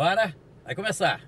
Bora, vai começar.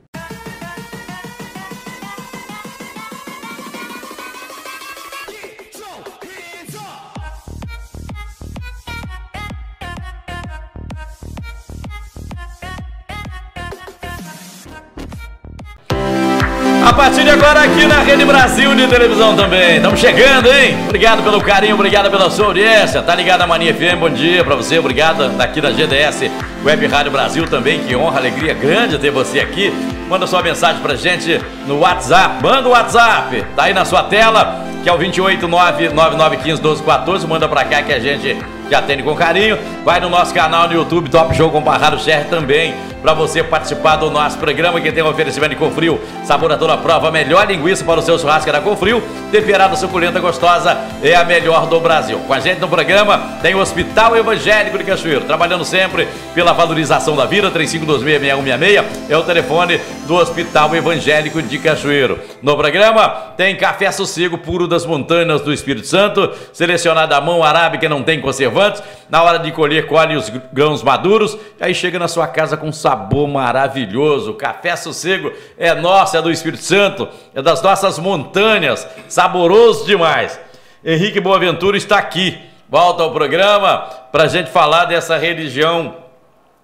A partir de agora aqui na Rede Brasil de televisão também. Estamos chegando, hein? Obrigado pelo carinho, obrigado pela sua audiência. Tá ligado na Mania FM, bom dia pra você. Obrigado daqui da GDS Web Rádio Brasil também. Que honra, alegria grande ter você aqui. Manda sua mensagem pra gente no WhatsApp. Manda o WhatsApp, tá aí na sua tela, que é o 28999151214. Manda pra cá que a gente te atende com carinho. Vai no nosso canal no YouTube, Top Show com Parrado Sher também, para você participar do nosso programa, que tem um oferecimento de Confrio, sabor a toda prova, melhor linguiça para o seu churrasco da Confrio, temperada, suculenta, gostosa, é a melhor do Brasil. Com a gente no programa tem o Hospital Evangélico de Cachoeiro, trabalhando sempre pela valorização da vida. 35266166 é o telefone do Hospital Evangélico de Cachoeiro. No programa tem café sossego puro das montanhas do Espírito Santo, selecionado à mão arábica, não tem conservantes. Na hora de colher, colhe os grãos maduros, e aí chega na sua casa com sabor maravilhoso. Café sossego é nosso, é do Espírito Santo, é das nossas montanhas, saboroso demais. Henrique Boaventura está aqui, volta ao programa para a gente falar dessa religião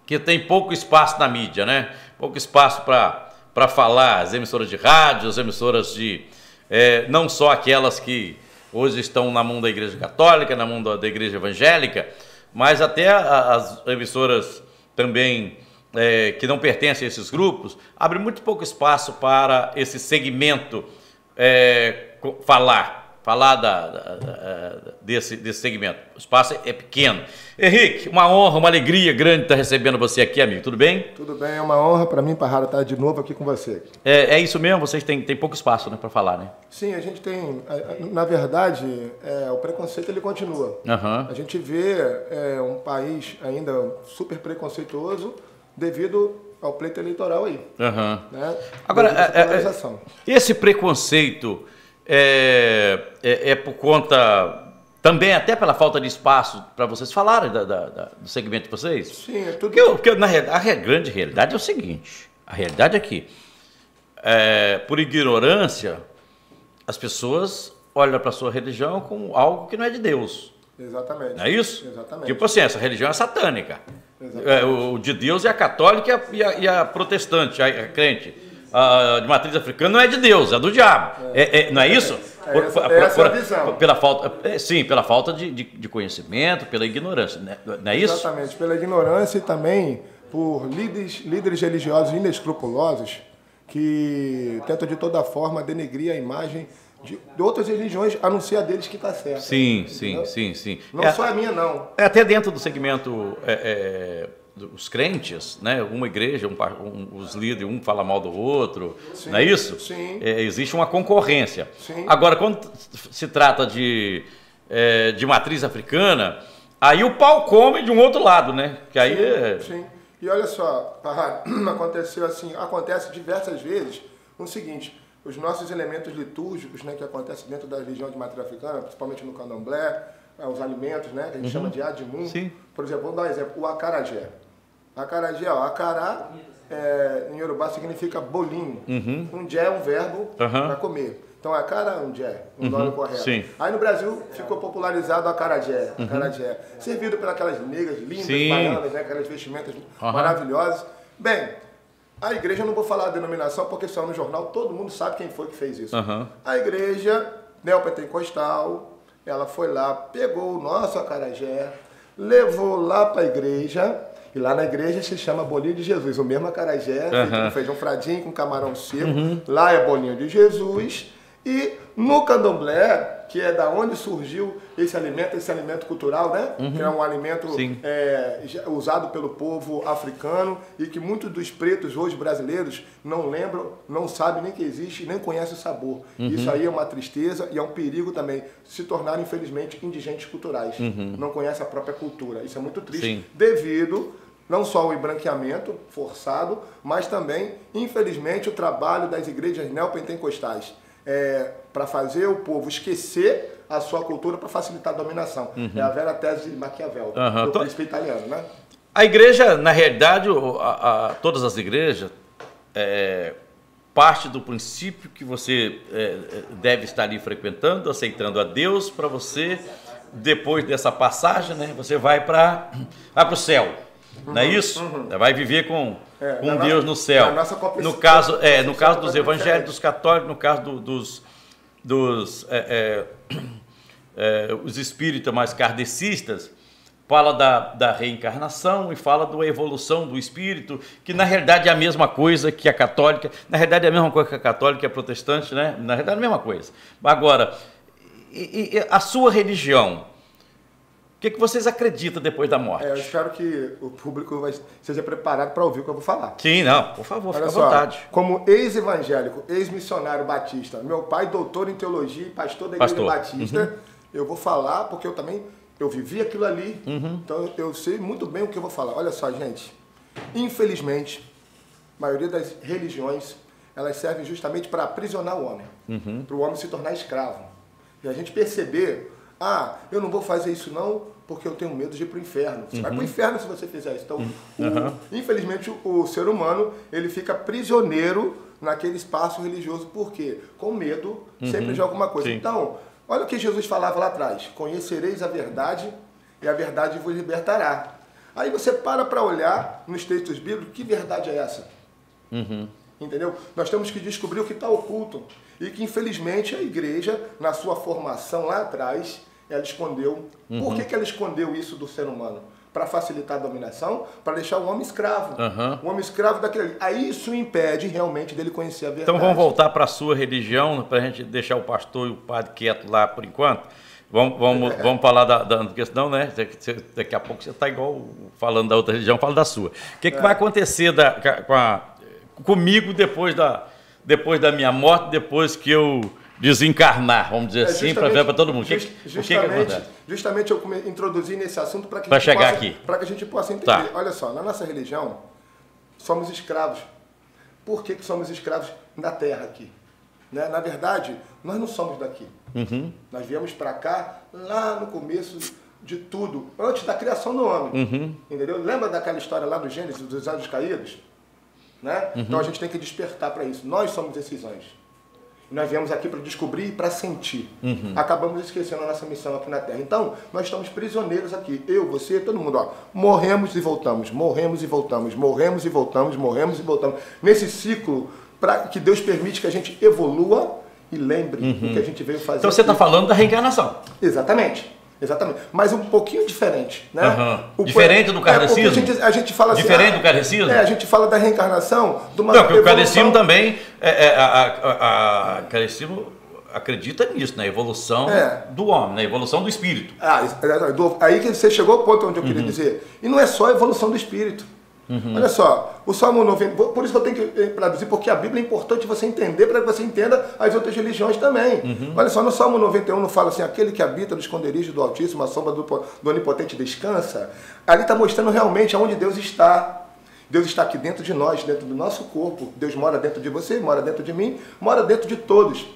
que tem pouco espaço na mídia, né? Pouco espaço para falar, as emissoras de rádio, as emissoras de... não só aquelas que hoje estão na mão da Igreja Católica, na mão da Igreja Evangélica, mas até as emissoras também que não pertencem a esses grupos, abre muito pouco espaço para esse segmento falar desse segmento. O espaço é pequeno. Henrique, uma honra, uma alegria grande estar recebendo você aqui, amigo. Tudo bem? Tudo bem, é uma honra para mim, Parrado, estar de novo aqui com você. É isso mesmo? Vocês têm pouco espaço, né, para falar, né? Sim, a gente tem... Na verdade, o preconceito ele continua. Uhum. A gente vê um país ainda super preconceituoso devido ao pleito eleitoral aí. Uhum. Né? Agora, esse preconceito é por conta... Também até pela falta de espaço para vocês falarem do segmento de vocês? Sim, é tudo... Porque a grande realidade é o seguinte, a realidade é que, por ignorância, as pessoas olham para a sua religião como algo que não é de Deus. Exatamente. Não é isso? Exatamente. Tipo assim, essa religião é satânica. Exatamente. O de Deus é a católica e a protestante, a crente. A de matriz africana não é de Deus, é do diabo. Não é isso? Essa é a visão. Pela falta, sim, pela falta de conhecimento, pela ignorância, não é isso? Exatamente, pela ignorância e também por líderes religiosos inescrupulosos que tentam de toda forma denegrir a imagem de outras religiões, a não ser a deles que está certa. Sim. Não só a minha, não. Até dentro do segmento... os crentes, né? Uma igreja, os líderes, um fala mal do outro, sim, não é isso? Sim. Existe uma concorrência. Sim. Agora, quando se trata de matriz africana, aí o pau come de um outro lado, né? Que aí sim. E olha só, aconteceu assim, acontece diversas vezes o seguinte: os nossos elementos litúrgicos, né, que acontecem dentro da religião de matriz africana, principalmente no candomblé, os alimentos, né, que a gente chama de adimum. Sim. Por exemplo, vamos dar um exemplo, o acarajé. Acarajé, acará em Yorubá significa bolinho. Um jé é um verbo para comer. Então, acará, um jé, um nome correto. Sim. Aí no Brasil ficou popularizado o acarajé, servido pelas aquelas negras lindas, baianas, né, aquelas vestimentas maravilhosas. Bem, a igreja, não vou falar a denominação porque saiu no jornal, todo mundo sabe quem foi que fez isso. A igreja neopentecostal, ela foi lá, pegou o nosso acarajé, levou lá para a igreja, e lá na igreja se chama bolinho de Jesus, o mesmo acarajé, feito com feijão fradinho, com camarão seco, lá é bolinho de Jesus, e no candomblé, que é da onde surgiu esse alimento cultural, né? Que é um alimento usado pelo povo africano e que muitos dos pretos hoje brasileiros não lembram, não sabem nem que existe, nem conhecem o sabor. Isso aí é uma tristeza e é um perigo também se tornarem, infelizmente, indigentes culturais. Não conhecem a própria cultura. Isso é muito triste, devido não só ao embranqueamento forçado, mas também, infelizmente, o trabalho das igrejas neopentecostais. Para fazer o povo esquecer a sua cultura para facilitar a dominação. É a velha tese de Maquiavel, do príncipe italiano, né? A igreja, na realidade, todas as igrejas, parte do princípio que você deve estar ali frequentando, aceitando a Deus, para você, depois dessa passagem, né, você vai para o céu. Não é isso? Vai viver com Deus no céu. No caso dos evangélicos, dos católicos, no caso os espíritas mais kardecistas, fala da reencarnação e fala da evolução do espírito, que na realidade é a mesma coisa que a católica, na realidade é a mesma coisa que a católica e a protestante, né? Na realidade é a mesma coisa. Agora, a sua religião, o que vocês acreditam depois da morte? Eu espero que o público seja preparado para ouvir o que eu vou falar. Sim, não, por favor, fica à vontade. Como ex-evangélico, ex-missionário batista, meu pai doutor em teologia e pastor da igreja batista, eu vou falar porque eu vivi aquilo ali, então eu sei muito bem o que eu vou falar. Olha só, gente, infelizmente, a maioria das religiões, elas servem justamente para aprisionar o homem, para o homem se tornar escravo. E a gente perceber, eu não vou fazer isso não, porque eu tenho medo de ir para o inferno. Você vai para o inferno se você fizer isso. Então, infelizmente, o ser humano, ele fica prisioneiro naquele espaço religioso. Por quê? Com medo sempre de alguma coisa. Sim. Então, olha o que Jesus falava lá atrás. Conhecereis a verdade e a verdade vos libertará. Aí você para olhar nos textos bíblicos, que verdade é essa? Entendeu? Nós temos que descobrir o que está oculto. E que, infelizmente, a igreja, na sua formação lá atrás, ela escondeu. Por que ela escondeu isso do ser humano? Para facilitar a dominação, para deixar o homem escravo. O homem escravo daquele. Aí isso impede realmente dele conhecer a verdade. Então vamos voltar para a sua religião, para a gente deixar o pastor e o padre quieto lá por enquanto. Vamos falar da questão, né? Daqui a pouco você está igual falando da outra religião, fala da sua. O que vai acontecer comigo depois da minha morte, depois que eu desencarnar, vamos dizer assim, para todo mundo? Justamente eu introduzi nesse assunto para que a gente possa entender. Tá. Olha só, na nossa religião, somos escravos. Por que somos escravos na terra aqui? Né? Na verdade, nós não somos daqui. Nós viemos para cá lá no começo de tudo, antes da criação do homem. Entendeu? Lembra daquela história lá do Gênesis, dos anjos caídos? Né? Então a gente tem que despertar para isso. Nós somos esses anjos. Nós viemos aqui para descobrir e para sentir. Acabamos esquecendo a nossa missão aqui na Terra. Então, nós estamos prisioneiros aqui. Eu, você, todo mundo. Morremos e voltamos, morremos e voltamos, morremos e voltamos, morremos e voltamos. Nesse ciclo, para que Deus permite que a gente evolua e lembre o que a gente veio fazer. Então você está falando da reencarnação. Exatamente. Exatamente, mas um pouquinho diferente, né? Diferente do kardecismo? A gente fala assim, diferente do kardecismo? A gente fala da reencarnação de uma porque o kardecismo também, o kardecismo acredita nisso, na evolução do homem, na evolução do espírito. Aí que você chegou ao ponto onde eu queria dizer. E não é só a evolução do espírito. Olha só, o Salmo 90, por isso que eu tenho que traduzir, porque a Bíblia é importante você entender, para que você entenda as outras religiões também. Olha só, no Salmo 91 não fala assim, aquele que habita no esconderijo do Altíssimo, a sombra do Onipotente descansa. Ali está mostrando realmente aonde Deus está. Deus está aqui dentro de nós, dentro do nosso corpo. Deus mora dentro de você, mora dentro de mim, mora dentro de todos.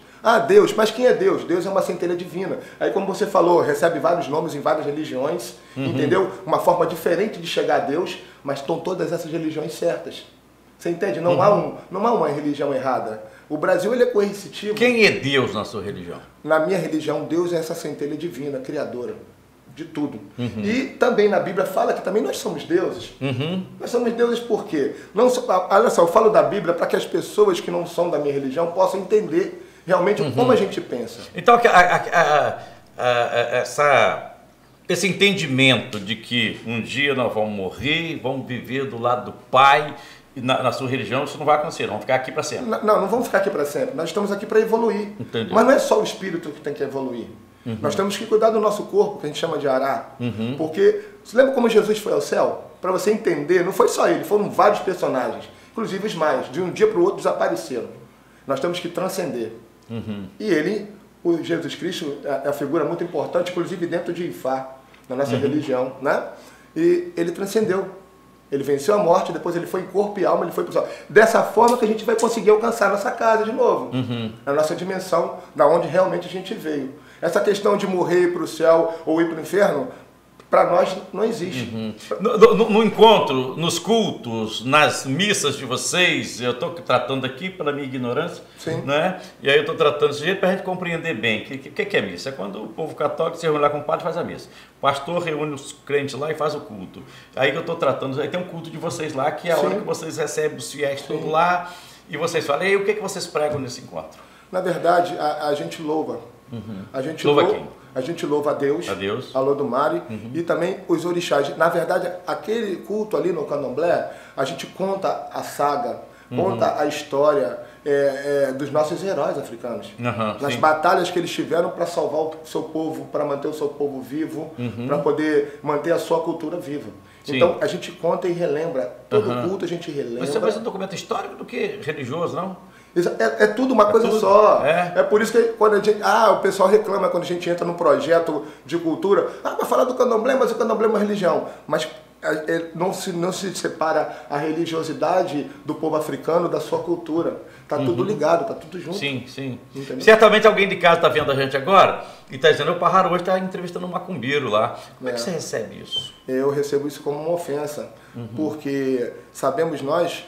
Deus, mas quem é Deus? Deus é uma centelha divina. Aí, como você falou, recebe vários nomes em várias religiões, entendeu? Uma forma diferente de chegar a Deus, mas estão todas essas religiões certas. Você entende? Não há uma religião errada. O Brasil ele é coercitivo. Quem é Deus na sua religião? Na minha religião, Deus é essa centelha divina, criadora de tudo. E também na Bíblia fala que também nós somos deuses. Nós somos deuses por quê? Olha só, eu falo da Bíblia para que as pessoas que não são da minha religião possam entender realmente como a gente pensa. Então, esse entendimento de que um dia nós vamos morrer, vamos viver do lado do Pai, na sua religião, isso não vai acontecer, vamos ficar aqui para sempre. Não vamos ficar aqui para sempre, nós estamos aqui para evoluir. Entendi. Mas não é só o espírito que tem que evoluir. Nós temos que cuidar do nosso corpo, que a gente chama de ará. Porque, você lembra como Jesus foi ao céu? Para você entender, não foi só ele, foram vários personagens, inclusive os mais, de um dia para o outro desapareceram. Nós temos que transcender. E ele, o Jesus Cristo, é a figura muito importante, inclusive dentro de Ifá, na nossa religião, né? E ele transcendeu. Ele venceu a morte, depois ele foi em corpo e alma, ele foi para o céu. Dessa forma que a gente vai conseguir alcançar a nossa casa de novo. A nossa dimensão, da onde realmente a gente veio. Essa questão de morrer e ir para o céu ou ir para o inferno, para nós não existe. No encontro, nos cultos, nas missas de vocês, eu estou tratando aqui pela minha ignorância, né? E aí eu estou tratando desse jeito para a gente compreender bem. O que é missa? É quando o povo católico se reúne lá com o padre e faz a missa. O pastor reúne os crentes lá e faz o culto. Aí que eu estou tratando, aí tem um culto de vocês lá, que é a hora que vocês recebem os fiéis tudo lá, e vocês falam, e o que vocês pregam nesse encontro? Na verdade, a gente louva. A gente louva quem? A gente louva a Deus, a Olodumare, e também os orixás. Na verdade, aquele culto ali no candomblé, a gente conta a saga, conta a história dos nossos heróis africanos. Nas batalhas que eles tiveram para salvar o seu povo, para manter o seu povo vivo, para poder manter a sua cultura viva. Então, a gente conta e relembra. Todo culto a gente relembra. Mas isso é mais um documento histórico do que religioso, não? É tudo uma coisa só. É por isso que quando a gente, o pessoal reclama quando a gente entra num projeto de cultura. Vai falar do candomblé, mas o candomblé é uma religião. Mas não se separa a religiosidade do povo africano da sua cultura. Está tudo ligado, está tudo junto. Sim. Entendeu? Certamente alguém de casa está vendo a gente agora e está dizendo, o Parraro hoje está entrevistando um macumbeiro lá. Como é que você recebe isso? Eu recebo isso como uma ofensa, porque sabemos nós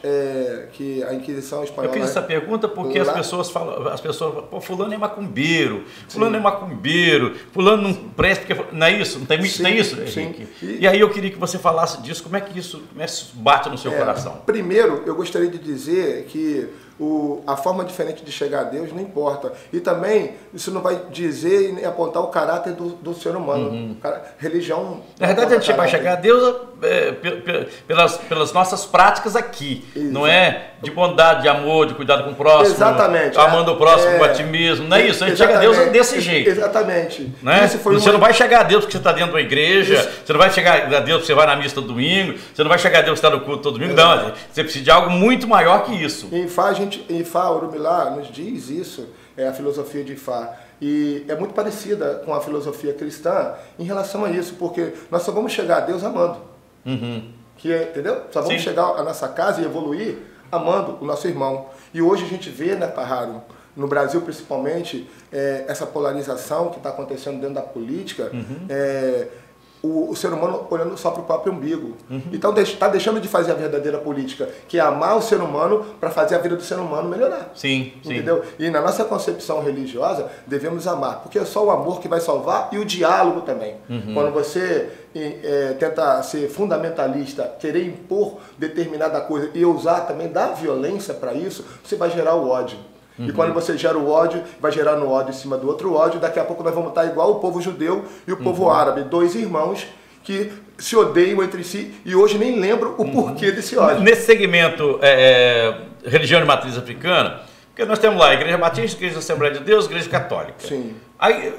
que a Inquisição Espanhola... Eu fiz essa pergunta porque as pessoas falam, pô, fulano é macumbeiro, fulano é macumbeiro, fulano não presta, porque não é isso? Não tem isso, Henrique? E aí eu queria que você falasse disso, como é que isso bate no seu coração? Primeiro, eu gostaria de dizer que a forma diferente de chegar a Deus não importa. E também, isso não vai dizer e nem apontar o caráter do ser humano. Religião... Na verdade, a gente vai chegar a Deus pelas nossas práticas aqui. Não é de bondade, de amor, de cuidado com o próximo. Exatamente. Amando o próximo a ti mesmo. Não é isso. A gente chega a Deus desse jeito. Exatamente. Né? Você não vai chegar a Deus porque você está dentro de uma igreja. Você não vai chegar a Deus porque você vai na missa todo domingo. Você não vai chegar a Deus porque você está no culto todo domingo. Não, você precisa de algo muito maior que isso. Em Ifá, Orumilá nos diz isso, a filosofia de Ifá. E é muito parecida com a filosofia cristã em relação a isso, porque nós só vamos chegar a Deus amando. Entendeu? Só vamos chegar à nossa casa e evoluir amando o nosso irmão. E hoje a gente vê, né, Parraro, no Brasil principalmente, essa polarização que está acontecendo dentro da política, o ser humano olhando só para o próprio umbigo. Então está deixando de fazer a verdadeira política, que é amar o ser humano para fazer a vida do ser humano melhorar. Entendeu? E na nossa concepção religiosa, devemos amar, porque é só o amor que vai salvar e o diálogo também. Quando você tenta ser fundamentalista, querer impor determinada coisa e usar também da violência para isso, você vai gerar o ódio. E quando você gera o ódio, vai gerar no ódio em cima do outro ódio, daqui a pouco nós vamos estar igual o povo judeu e o povo árabe, dois irmãos que se odeiam entre si e hoje nem lembram o porquê desse ódio. Nesse segmento religião de matriz africana, porque nós temos lá a Igreja Batista, Igreja Assembleia de Deus, Igreja Católica. Aí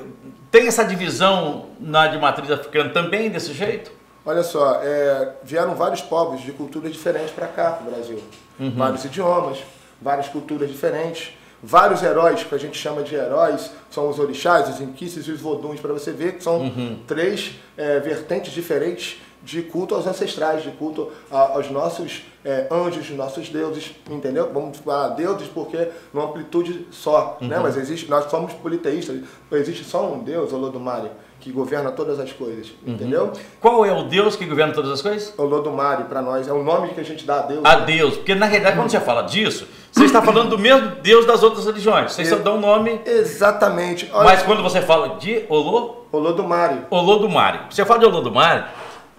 tem essa divisão de matriz africana também desse jeito? Olha só, vieram vários povos de culturas diferentes para cá, no Brasil. Vários idiomas, várias culturas diferentes. Vários heróis, que a gente chama de heróis, são os orixás, os inquices e os voduns, para você ver que são três vertentes diferentes de culto aos ancestrais, de culto aos nossos anjos, nossos deuses, entendeu? Vamos falar deuses porque numa amplitude só, né? Mas nós somos politeístas, existe só um Deus, Olodumare, que governa todas as coisas, entendeu? Qual é o Deus que governa todas as coisas? Olodumare, para nós, é o nome que a gente dá a Deus. A Deus, porque na realidade quando você fala disso, você está falando do mesmo Deus das outras religiões, vocês só dão um nome... Exatamente. Olha, mas quando você fala de Olodumare. Olodumare, você fala de Olodumare,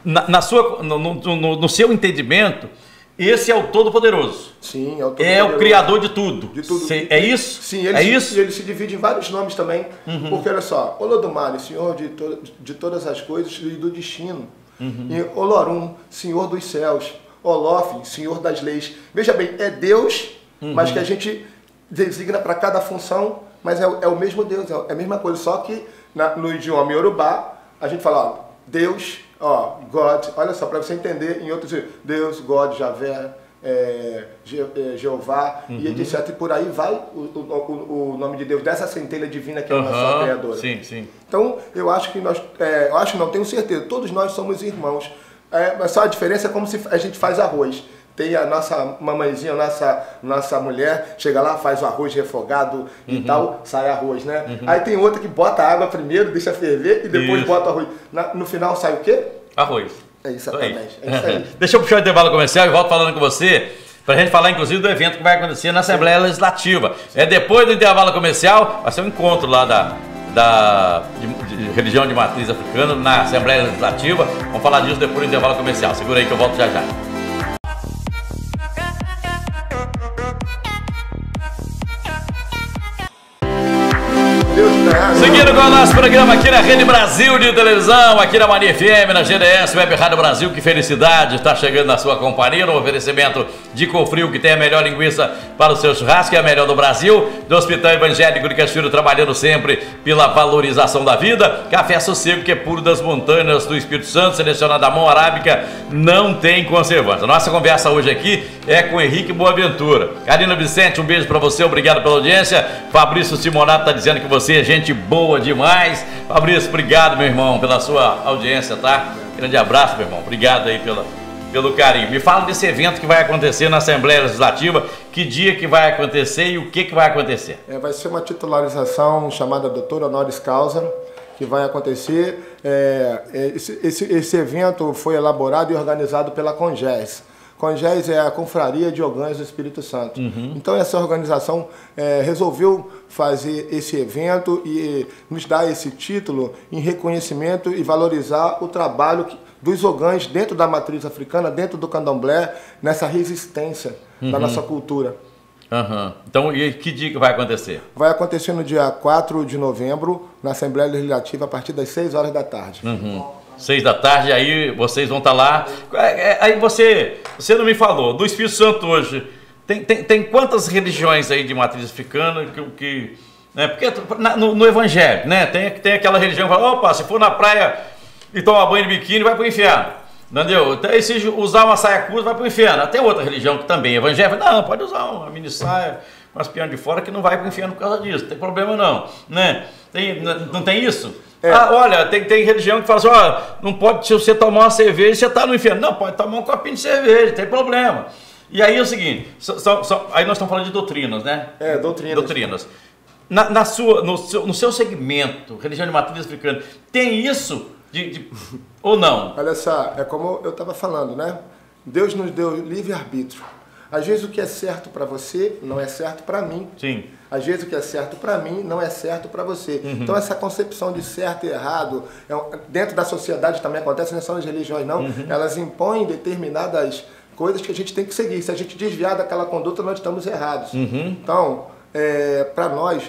no seu entendimento, esse é o Todo-Poderoso. Sim, é o Todo-Poderoso. É o Criador de tudo. De tudo. É isso? Sim, ele se divide em vários nomes também. Porque, olha só, Olodumare, Senhor de todas as coisas e do destino. E Olorum, Senhor dos céus. Olof, Senhor das leis. Veja bem, é Deus, mas que a gente designa para cada função, mas é o mesmo Deus, é a mesma coisa. Só que no idioma Yorubá, a gente fala, Deus... God, olha só, para você entender em outros, Deus, God, Javé, Jeová, e etc. E por aí vai o nome de Deus, dessa centelha divina que é a nossa criadora. Sim. Então, eu acho que não tenho certeza, todos nós somos irmãos. Mas só a diferença é como se a gente faz arroz. tem a nossa mamãezinha, nossa mulher, chega lá, faz o arroz refogado e tal, sai arroz, né? Aí tem outra que bota a água primeiro, deixa ferver e depois bota o arroz. No final sai o quê? Arroz. É exatamente, é isso aí. Deixa eu puxar o intervalo comercial e volto falando com você, para a gente falar inclusive do evento que vai acontecer na Assembleia Legislativa. É depois do intervalo comercial, vai ser um encontro lá de religião de matriz africana na Assembleia Legislativa. Vamos falar disso depois do intervalo comercial. Segura aí que eu volto já já. Seguindo com o nosso programa aqui na Rede Brasil de televisão, aqui na Mania FM, na GDS Web Rádio Brasil. Que felicidade estar chegando na sua companhia no oferecimento de Cofrio, que tem a melhor linguiça para o seu churrasco, que é a melhor do Brasil, do Hospital Evangélico de Cachoeiro, trabalhando sempre pela valorização da vida. Café Sossego, que é puro das montanhas do Espírito Santo, selecionado à mão arábica, não tem conservante. A nossa conversa hoje aqui é com Henrique Boaventura. Karina Vicente, um beijo para você, obrigado pela audiência. Fabrício Simonato está dizendo que você é gente boa demais. Fabrício, obrigado, meu irmão, pela sua audiência, tá? Grande abraço, meu irmão. Obrigado aí pelo carinho. Me fala desse evento que vai acontecer na Assembleia Legislativa. Que dia que vai acontecer e o que vai acontecer? Vai ser uma titularização chamada Doutor Honoris Causa, que vai acontecer. Esse evento foi elaborado e organizado pela CONGES. CONGES é a Confraria de Ogãs do Espírito Santo. Então essa organização resolveu fazer esse evento e nos dar esse título em reconhecimento e valorizar o trabalho dos ogãs dentro da matriz africana, dentro do candomblé, nessa resistência da nossa cultura. Então, e que dia que vai acontecer? Vai acontecer no dia 4 de novembro, na Assembleia Legislativa, a partir das 6 horas da tarde. 6 da tarde, aí vocês vão estar lá. Aí você não me falou, do Espírito Santo hoje, tem quantas religiões aí de matriz africana né, porque no Evangelho, né, tem aquela religião que fala, opa, se for na praia e tomar banho de biquíni, vai para o inferno. Entendeu? Então, e se usar uma saia curta, vai para o inferno. Tem outra religião que também é evangélica, não, pode usar uma mini saia com as pernas de fora que não vai para o inferno por causa disso, não tem problema não, né? Não tem isso? Olha, tem religião que fala assim, não pode, se você tomar uma cerveja, você está no inferno. Não, pode tomar um copinho de cerveja, não tem problema. E aí é o seguinte, aí nós estamos falando de doutrinas, né? Doutrinas. No seu segmento, religião de matriz africana, tem isso ou não? Olha só, é como eu estava falando, né? Deus nos deu livre-arbítrio. Às vezes o que é certo para você não é certo para mim. Sim. Às vezes o que é certo para mim não é certo para você. Então essa concepção de certo e errado, dentro da sociedade também acontece, não é só nas religiões não, elas impõem determinadas coisas que a gente tem que seguir. Se a gente desviar daquela conduta, nós estamos errados. Então, para nós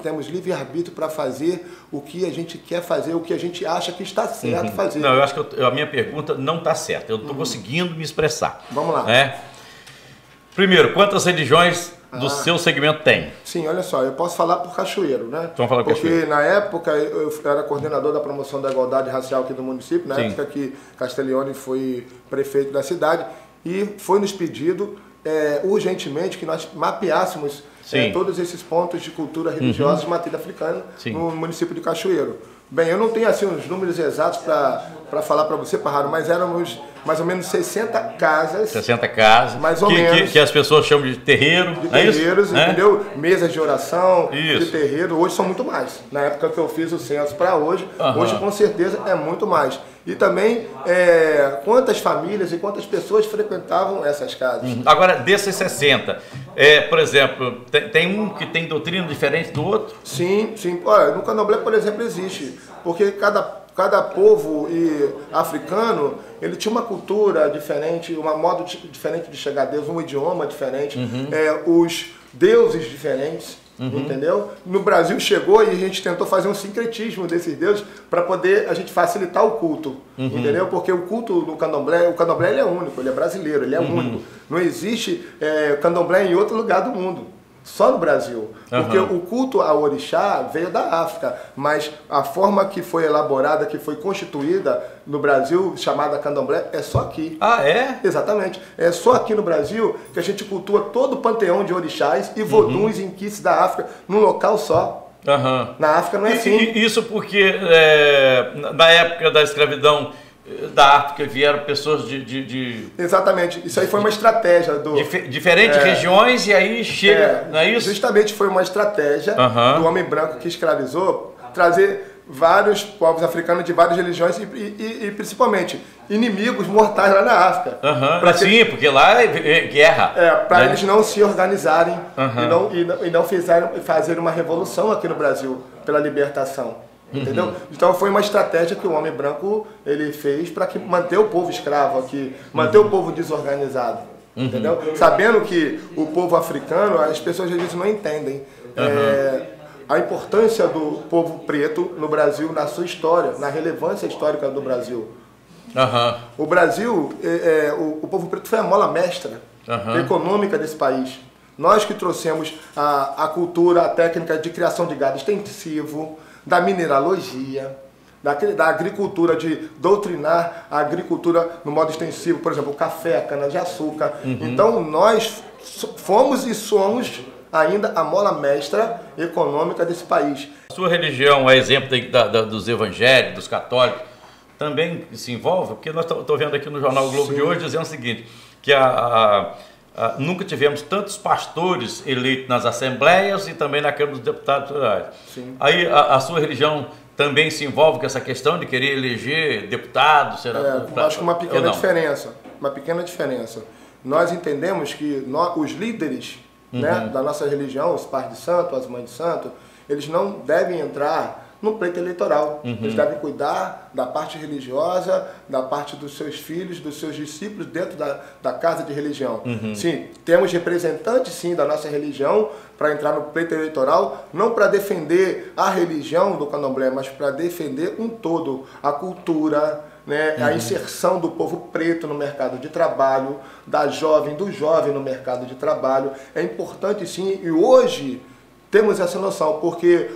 temos livre-arbítrio para fazer o que a gente quer fazer, o que a gente acha que está certo fazer. Não, eu acho que a minha pergunta não está certa. Eu estou conseguindo me expressar. Vamos lá. Primeiro, quantas religiões do seu segmento tem? Sim, olha só, eu posso falar por Cachoeiro, né? Vamos falar por Cachoeiro. Porque na época eu era coordenador da promoção da igualdade racial aqui do município, na época que Castiglione foi prefeito da cidade, e foi nos pedido urgentemente que nós mapeássemos todos esses pontos de cultura religiosa de matriz africana no município de Cachoeiro. Bem, eu não tenho assim os números exatos para falar para você, Parrado, mas éramos mais ou menos 60 casas. 60 casas. Mais ou menos. Que as pessoas chamam de terreiro. De terreiros, entendeu? Mesas de oração, de terreiro. Hoje são muito mais. Na época que eu fiz o censo para hoje, hoje com certeza é muito mais. E também quantas famílias e quantas pessoas frequentavam essas casas. Agora, desses 60, por exemplo, tem um que tem doutrina diferente do outro? Sim. Olha, no candomblé, por exemplo, existe. Porque cada povo africano, ele tinha uma cultura diferente, um modo diferente de chegar a Deus, um idioma diferente, os deuses diferentes. Entendeu? No Brasil chegou e a gente tentou fazer um sincretismo desses deuses para poder a gente facilitar o culto, entendeu? Porque o culto do candomblé, o candomblé ele é único, ele é brasileiro, ele é único. Não existe candomblé em outro lugar do mundo. Só no Brasil, porque o culto ao orixá veio da África, mas a forma que foi elaborada, que foi constituída no Brasil, chamada candomblé, é só aqui. Ah, é? Exatamente. É só aqui no Brasil que a gente cultua todo o panteão de orixás e voduns e inquices da África num local só. Na África não é assim. Isso porque na época da escravidão da África, vieram pessoas de... Exatamente, isso aí foi uma estratégia do... Diferentes regiões e aí chega, não é isso? Justamente foi uma estratégia do homem branco que escravizou, trazer vários povos africanos de várias religiões e principalmente inimigos mortais lá na África. Sim, porque lá é guerra. Para eles não se organizarem e não fazer uma revolução aqui no Brasil pela libertação. Entendeu? Então foi uma estratégia que o homem branco ele fez para manter o povo escravo aqui, manter o povo desorganizado. Entendeu? Sabendo que o povo africano, as pessoas às vezes não entendem a importância do povo preto no Brasil, na sua história, na relevância histórica do Brasil. O Brasil, o povo preto foi a mola mestra econômica desse país. Nós que trouxemos a cultura, a técnica de criação de gado extensivo, da mineralogia, da agricultura, de doutrinar a agricultura no modo extensivo, por exemplo, o café, a cana-de-açúcar. Então nós fomos e somos ainda a mola mestra econômica desse país. A sua religião, a exemplo dos evangélicos, dos católicos, também se envolve? Porque nós estou vendo aqui no Jornal Globo de hoje dizendo o seguinte, que nunca tivemos tantos pastores eleitos nas assembleias e também na Câmara dos Deputados Federais. Aí a sua religião também se envolve com essa questão de querer eleger deputados? Acho que uma pequena diferença. Uma pequena diferença. Nós entendemos que os líderes da nossa religião, os pais de santo, as mães de santo, eles não devem entrar no pleito eleitoral. Eles devem cuidar da parte religiosa, da parte dos seus filhos, dos seus discípulos dentro da casa de religião. Sim, temos representantes sim da nossa religião para entrar no pleito eleitoral, não para defender a religião do candomblé, mas para defender um todo, a cultura, a inserção do povo preto no mercado de trabalho, do jovem no mercado de trabalho. É importante sim, e hoje temos essa noção, porque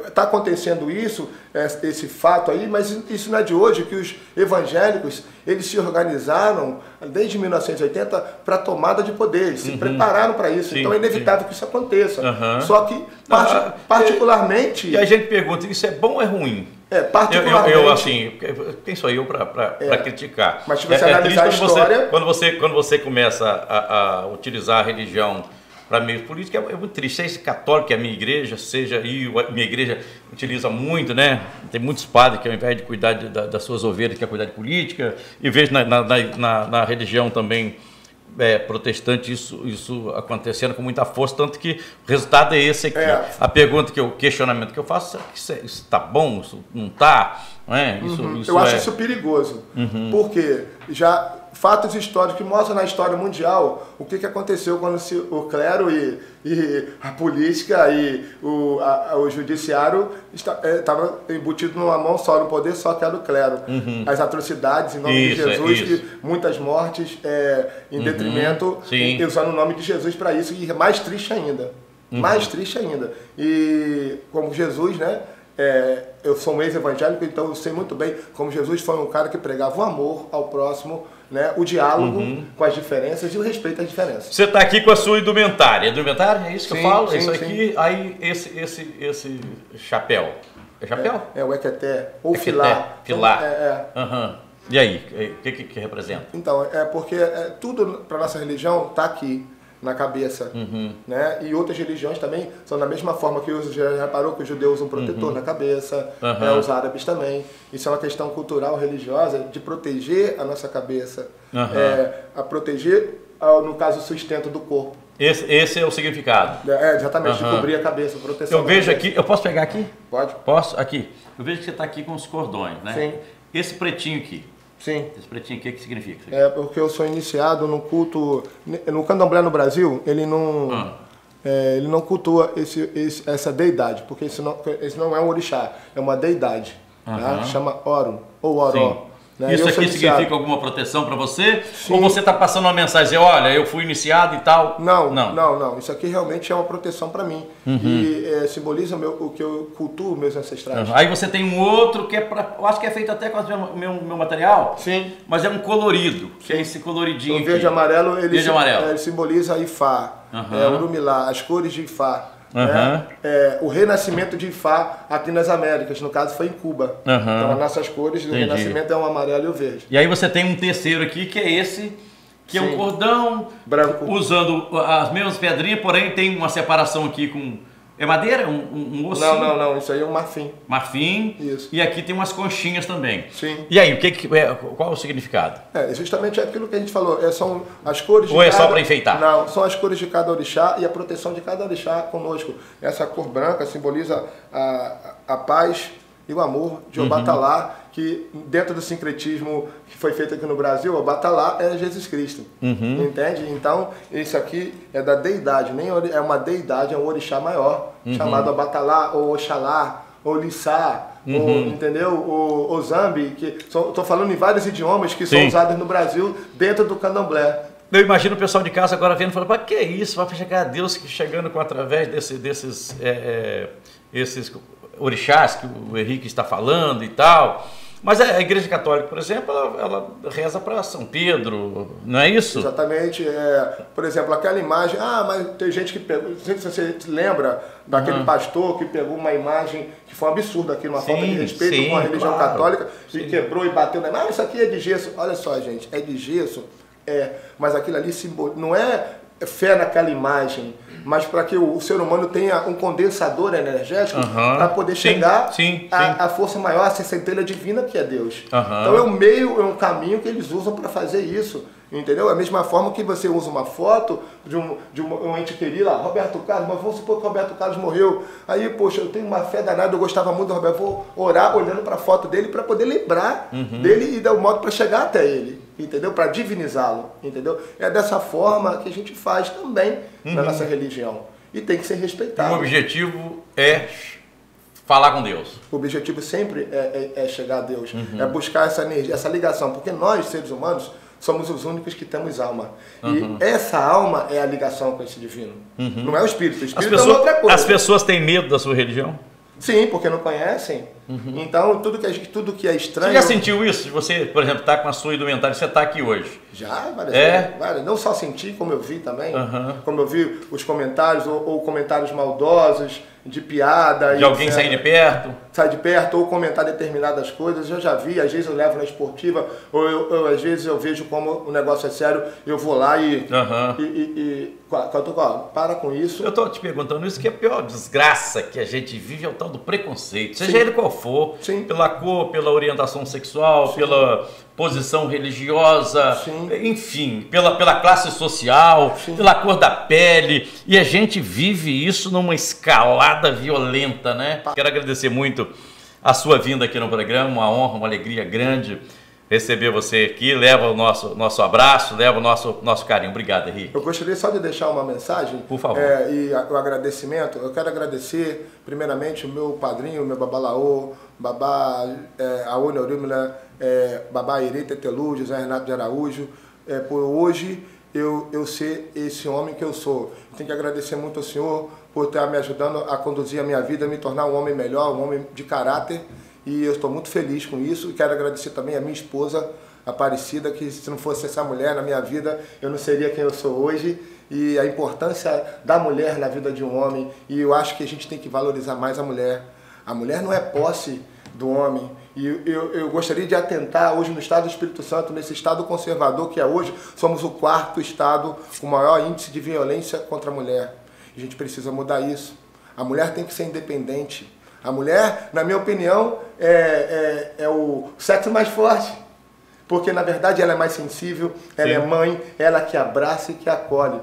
está acontecendo esse fato aí, mas isso não é de hoje, que os evangélicos, eles se organizaram desde 1980 para a tomada de poder, se prepararam para isso, então é inevitável que isso aconteça. Só que, particularmente... E a gente pergunta, isso é bom ou é ruim? Particularmente... Eu assim, quem sou eu para criticar? Mas se você analisar a história... Quando você começa a utilizar a religião para meio político, é muito triste. Seja católico, que a minha igreja seja, e a minha igreja utiliza muito, né? Tem muitos padres que ao invés de cuidar das suas ovelhas, quer cuidar de política, e vejo na religião também protestante isso acontecendo com muita força, tanto que o resultado é esse aqui. A pergunta, o questionamento que eu faço, isso está bom, isso não está? Não é? Eu acho isso perigoso, porque já... fatos históricos que mostram na história mundial o que aconteceu quando o clero e a política e o judiciário estavam embutidos numa mão só, no poder só que era do clero. As atrocidades em nome de Jesus, e muitas mortes em detrimento, e usando o nome de Jesus para isso, e mais triste ainda. Mais triste ainda. E como Jesus, né? Eu sou um ex-evangélico, então eu sei muito bem como Jesus foi um cara que pregava o amor ao próximo, né, o diálogo com as diferenças e o respeito às diferenças. Você está aqui com a sua indumentária. Indumentária, é isso que eu falo? Sim, isso aqui, aí esse chapéu. É chapéu? É o equeté, ou filá. Filá. E aí, o que representa? Então, porque tudo para nossa religião está aqui na cabeça, né? E outras religiões também são da mesma forma que já reparou que os judeus usam protetor na cabeça, os árabes também. Isso é uma questão cultural, religiosa, de proteger a nossa cabeça, a proteger, no caso, o sustento do corpo. Esse é o significado? Exatamente, de cobrir a cabeça, proteção. Eu vejo aqui, eu posso pegar aqui? Pode. Posso? Aqui. Eu vejo que você está aqui com os cordões, né? Sim. Esse pretinho aqui. Sim. Esse pretinho aqui, o que significa? Porque eu sou iniciado no culto... No candomblé no Brasil, ele não cultua essa deidade, porque esse não é um orixá, é uma deidade. Tá? Chama Orum, ou Oró. Né? Isso aqui significa alguma proteção para você? Sim. Ou você está passando uma mensagem, olha, eu fui iniciado e tal? Não. Isso aqui realmente é uma proteção para mim. E simboliza o que eu cultuo, meus ancestrais. Aí você tem um outro que eu acho que é feito até com o meu material. Sim. Mas é um colorido, que é esse coloridinho o verde e amarelo, ele simboliza Ifá, Urumilá, as cores de Ifá. né? O renascimento de Ifá aqui nas Américas, no caso foi em Cuba. Então as nossas cores do renascimento é o amarelo e o verde. E aí você tem um terceiro aqui que é esse, que Sim. é um cordão branco, usando as mesmas pedrinhas, porém tem uma separação aqui com... É madeira? Um ossinho? Não, isso aí é um marfim. Marfim. Isso. E aqui tem umas conchinhas também. Sim. E aí, qual é o significado? Justamente aquilo que a gente falou, são as cores de Ou é só para enfeitar? Não, são as cores de cada orixá e a proteção de cada orixá conosco. Essa cor branca simboliza a paz e o amor de Obatalá, que dentro do sincretismo que foi feito aqui no Brasil, Obatalá é Jesus Cristo, entende? Então, isso aqui é da deidade, nem é uma deidade, é um orixá maior, chamado Obatalá, ou Oxalá, ou Lissá, ou, entendeu? O Zambi, que estou falando em vários idiomas que são usados no Brasil dentro do candomblé. Eu imagino o pessoal de casa agora vendo e falando, que é isso? Vai chegar a Deus chegando através desses orixás que o Henrique está falando e tal. Mas a Igreja Católica, por exemplo, ela reza para São Pedro, não é isso? Exatamente. Por exemplo, aquela imagem... mas tem gente que pegou... Não sei se você lembra daquele pastor que pegou uma imagem que foi um absurdo aqui, uma falta de respeito com a religião católica, e quebrou e bateu na... isso aqui é de gesso. Olha só, gente, é de gesso, mas aquilo ali não é fé naquela imagem, mas para que o ser humano tenha um condensador energético para poder chegar à força maior, a centelha divina que é Deus. Então é um meio, é um caminho que eles usam para fazer isso. Entendeu? Da mesma forma que você usa uma foto de um ente querido, Roberto Carlos, mas vamos supor que o Roberto Carlos morreu. Aí, poxa, eu tenho uma fé danada, eu gostava muito do Roberto, vou orar olhando para a foto dele para poder lembrar dele e dar um modo para chegar até ele, entendeu? Para divinizá-lo, entendeu? É dessa forma que a gente faz também na nossa religião. E tem que ser respeitado. O objetivo é falar com Deus. O objetivo sempre é chegar a Deus, é buscar essa energia, essa ligação, porque nós, seres humanos, somos os únicos que temos alma. E essa alma é a ligação com esse divino. Não é o espírito. O espírito é outra coisa. As pessoas têm medo da sua religião? Sim, porque não conhecem. Então, tudo que é estranho... Você já sentiu isso? Você, por exemplo, está com a sua indumentária, você está aqui hoje. Já, várias vezes. Não só senti, como eu vi também. Como eu vi os comentários, ou comentários maldosos, de piada. De alguém sair de perto. Sai de perto, ou comentar determinadas coisas. Eu já vi, às vezes eu levo na esportiva, ou às vezes eu vejo como o negócio é sério, eu vou lá para com isso. Eu estou te perguntando isso, que é a pior desgraça que a gente vive é o tal do preconceito, seja ele qual for, pela cor, pela orientação sexual, pela posição religiosa, enfim, pela classe social, pela cor da pele, e a gente vive isso numa escalada violenta, né? Quero agradecer muito a sua vinda aqui no programa, uma honra, uma alegria grande receber você aqui, leva o nosso abraço, leva o nosso carinho. Obrigado, Henrique. Eu gostaria só de deixar uma mensagem. Por favor. E o agradecimento. Eu quero agradecer, primeiramente, o meu padrinho, o meu babalaô, babá Aone Orimila, babá Irei Tetelu, José Renato de Araújo, por hoje eu ser esse homem que eu sou. Eu tenho que agradecer muito ao senhor por estar me ajudando a conduzir a minha vida, a me tornar um homem melhor, um homem de caráter. E eu estou muito feliz com isso. E quero agradecer também a minha esposa, Aparecida, que se não fosse essa mulher na minha vida, eu não seria quem eu sou hoje. E a importância da mulher na vida de um homem. E eu acho que a gente tem que valorizar mais a mulher. A mulher não é posse do homem. E eu gostaria de atentar hoje no estado do Espírito Santo, nesse estado conservador que é hoje, somos o 4º estado com maior índice de violência contra a mulher. A gente precisa mudar isso. A mulher tem que ser independente. A mulher, na minha opinião, é o sexo mais forte, porque na verdade ela é mais sensível, ela é mãe, ela que abraça e que acolhe.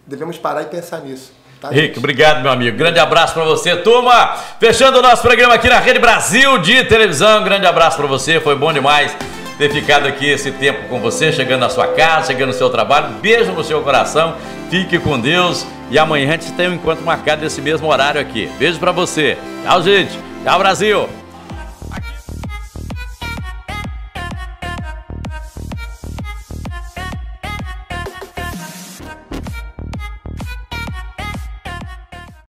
Devemos parar e pensar nisso. Tá, Henrique, obrigado, meu amigo. Grande abraço para você, turma. Fechando o nosso programa aqui na Rede Brasil de televisão. Grande abraço para você, foi bom demais ter ficado aqui esse tempo com você, chegando na sua casa, chegando no seu trabalho. Beijo no seu coração, fique com Deus. E amanhã a gente tem um encontro marcado nesse mesmo horário aqui. Beijo pra você. Tchau, gente. Tchau, Brasil.